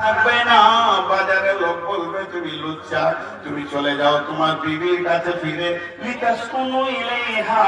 থাকবে না, বাজারে লোক বলবে তুমি লুচ্চা, তুমি চলে যাও তোমার বিবির কাছে ফিরে। লিতাসকুনু ইলাইহা,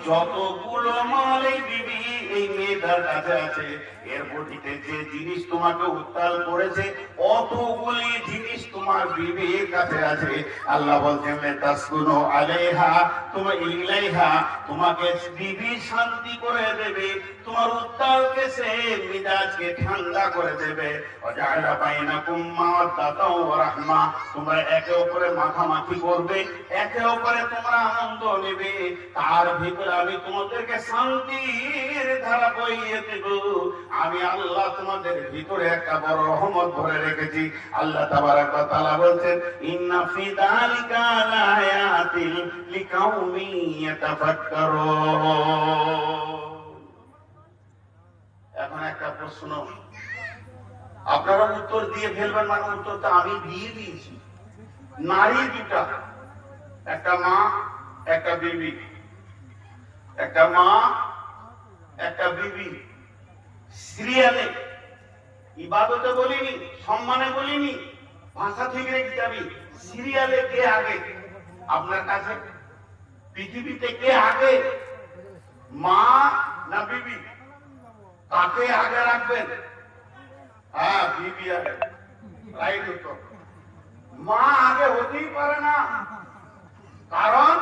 যতগুলো মাল এই বিবি এই মেয়েটার কাছে আছে, এর বডিতে যে জিনিস তোমাকে উত্তাল করেছে অতগুলি জিনিস তোমার বিবির কাছে আছে। আল্লাহ বলছেন লিতাসকুনু আলাইহা, তোমার ইলাইহা, তোমাকে বিবি শান্তি করে দেবে, তোমার উত্তালকে সে মিজাজকে ঠান্ডা করে দেবে। ওয়াজআলা বাইনাকুম মাওয়াদ্দাতাও ওয়া রাহমা, তোমরা একে অপরে মাখামাখি করবে, একে অপরে তোমরা আনন্দ নেবে, তার ভিতরে আমি তোমাদেরকে শান্তির ধারা বইয়ে দেব। আমি আল্লাহ তোমাদের ভিতরে একটা বড় রহমত ভরে রেখেছি। আল্লাহ তাবারাক ওয়া তাআলা বলছেন ইন্না ফি যালিকা লায়াতিন লিকাউমিন ইয়াতাফাক্কারুন। এখন একটা প্রশ্ন, আপনারা উত্তর দিয়ে ফেলবেন, মানে উত্তরটা আমি দিয়ে দিয়েছি। নারী দুটা, একটা মা একটা বিবি, একটা মা একটা বিবি, সিরিয়ালে, ইবাদতে বলিনি, সম্মানে বলিনি, ভাষা ঠিক রেখে যাবি। সিরিয়ালে কে আগে আপনার কাছে? পৃথিবীতে কে আগে, মা না বিবি? কাকে আগে রাখবেন? হ্যাঁ, বিবি আগে, রাইট উত্তর। মা আগে হতেই পারে না, কারণ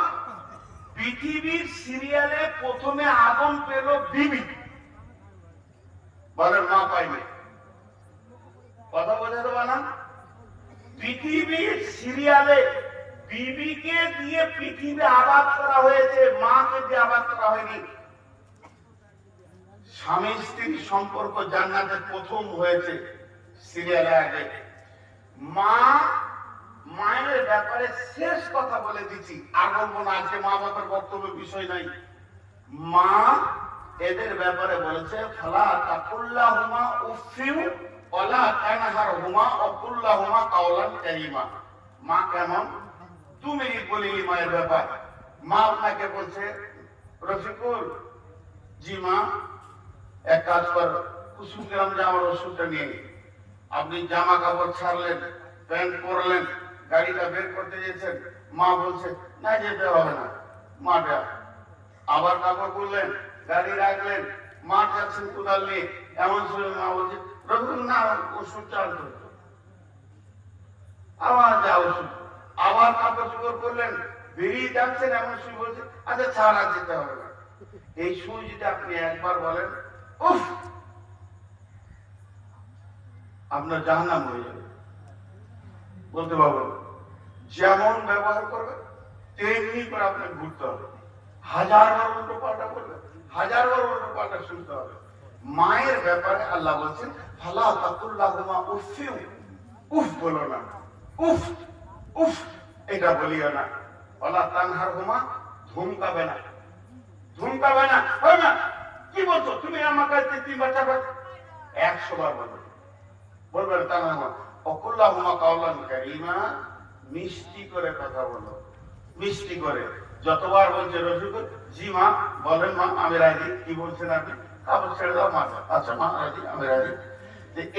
পৃথিবীর সিরিয়ালে প্রথমে আদম পেল বিবি, বলেন মা পাইবে। কথা বোঝাতে পারলাম? পৃথিবীর সিরিয়ালে বিবিকে দিয়ে পৃথিবী আবাদ করা হয়েছে, মাকে দিয়ে আবাদ করা হয়নি। স্বামী স্ত্রীর সম্পর্ক জান্নাতে প্রথম হয়েছে সিরিয়ালে আগে। মা, মায়ের ব্যাপারে শেষ কথা বলে দিচ্ছি, আর বলবো না, আজকে মা বাবার বক্তব্য বিষয় নাই। মা এদের ব্যাপারে বলেছে ফালা তাকুল্লাহুমা উফিউ ওয়ালা তানহারহুমা ওয়াকুল্লাহুমা কাওলান কারীমা। মা কেমন? তুমি বলিনি মায়ের ব্যাপার। মা আপনাকে বলছে রফিকুল, জি মা, এক কাজ কর, কুসুম গ্রাম যাওয়ার ওষুধটা নিয়ে নি। আপনি জামা কাপড় ছাড়লেন, প্যান্ট পরলেন, গাড়িটা বের করতে গেছেন, মা বলছে না যেতে হবে না, মা যাও। আবার কাপড় পরলেন, গাড়ি রাখলেন, মা যাচ্ছেন কোদাল নিয়ে, এমন সময় মা বলছে রঘুন না, ওষুধটা আনতে হতো। আবার যা ওষুধ, আবার কাপড় চোপড় করলেন, বেরিয়ে যাচ্ছেন, এমন সময় বলছে আচ্ছা ছাড়, আর যেতে হবে না। এই সময় যদি আপনি একবার বলেন উফ, আপনার জাহান্নাম হয়ে যাবে। বলতে পারবেন যেমন ব্যবহার করবে তেমনি করে আপনাকে ঘুরতে হবে। 1000 বার উল্টো পাল্টা করবে, 1000 বার উল্টো পাল্টা শুনতে হবে। মায়ের ব্যাপারে আল্লাহ বলছেন ফালা তাকুল্লাহুমা উফিউ, উফ বলো না, উফ উফ এটা বলিও না। ওয়ালা তানহারহুমা, ধমকাবে না, ধমকাবে না। হয় না, কি বলছো তুমি আমার কাছে? 3 বার 4 বার 100 বার বলবে, বলবেন তানহারহুমা ওয়াকুল্লাহুমা কাওলান কারীমা, মিষ্টি করে কথা বলো, মিষ্টি করে। যতবার বলছে রফিকুল, জি মা, বলেন মা, আমি রাজি। কি বলছেন আপনি? কাপড় ছেড়ে দাও, মা আচ্ছা মা রাজি, আমি রাজি।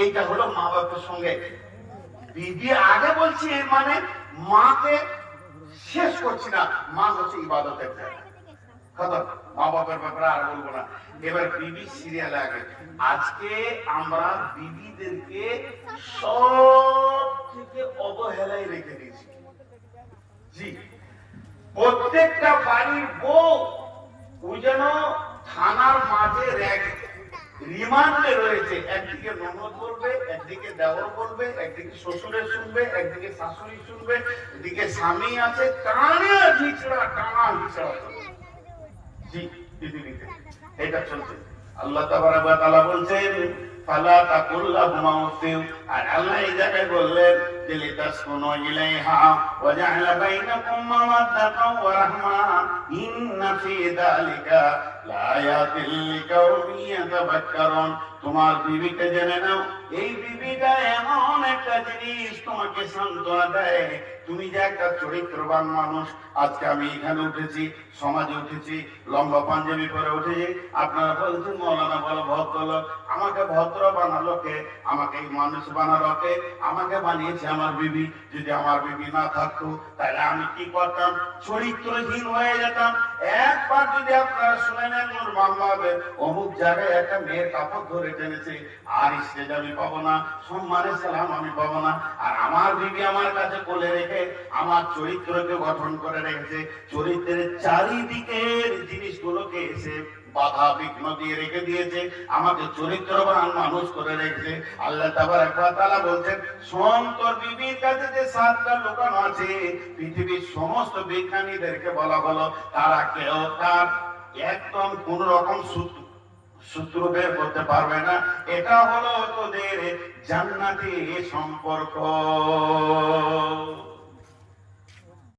এইটা হলো মা বাপের সঙ্গে। বিবি আগে বলছি, এর মানে মাকে শেষ করছি না, মা হচ্ছে ইবাদতের জায়গা। কথা, মা বাপের ব্যাপারে আর বলবো না। এবার বিবি সিরিয়ালে আগে। আজকে আমরা বিবিদেরকে সব থেকে অবহেলায় রেখে দিয়েছি। জি, প্রত্যেকটা বাড়ির বউ ওই যেন থানার মাঝে রিমান্ডে রয়েছে। একদিকে ননদ বলবে, একদিকে দেওর বলবে, একদিকে শ্বশুরের শুনবে, একদিকে শাশুড়ি শুনবে, এদিকে স্বামী আছে, টানা হিচড়া, টানা হিচড়া। জি, পৃথিবীতে এটা চলছে। আল্লাহ তাবারাক ওয়া তাআলা বলছেন ফালা তাকুল্লাহুমা উফিউ, আর আল্লাহ এই জায়গায় বললেন যে লিতাসকুনু ইলাইহা ওয়া জাআলা বাইনাকুম মাওয়াদ্দাতাও ওয়া রাহমা ইন্না ফি যালিকা লায়াতিন লিকাউমিন ইয়াতাফাক্কারুন। তোমার বিবিকে জেনে নাও, এই বিবিটা এমন একটা জিনিস তোমাকে সান্ত্বনা দেয়। তুমি যে একটা চরিত্রবান মানুষ, আজকে আমি এখানে উঠেছি, সমাজে উঠেছি, লম্বা পাঞ্জাবি পরে উঠেছি, আপনারা বলছেন মৌলানা বলো ভদ্রলোক, আমাকে ভদ্র বানালো কে? আমাকে এই মানুষ বানালো কে? আমাকে বানিয়েছে আমার বিবি। যদি আমার বিবি না থাকতো তাহলে আমি কি করতাম? চরিত্রহীন হয়ে যেতাম। একবার যদি আপনারা শুনে নেন নূর মোহাম্মদের অমুক জায়গায় একটা মেয়ের কাপড় ধরে টেনেছে, আর স্টেজ আমি পাবো না, সম্মানের সালাম আমি পাবো না। আর আমার বিবি আমার কাছে কোলে রেখে আমার চরিত্রকে গঠন করে রেখেছে। চরিত্রের চারিদিকের জিনিসগুলোকে এসে বাধা বিঘ্ন দিয়ে রেখে দিয়েছে, আমাকে চরিত্রবান মানুষ করে রেখেছে। আল্লাহ তাবারক ওয়া তাআলা বলছেন, শোন তোর বিবির কাছে যে 7টা লুকানো আছে, পৃথিবীর সমস্ত বিজ্ঞানীদেরকে বলা হলো তারা কেউ তার একদম কোন রকম সূত্র বের করতে পারবে না। এটা হলো তোদের জান্নাতি সম্পর্ক।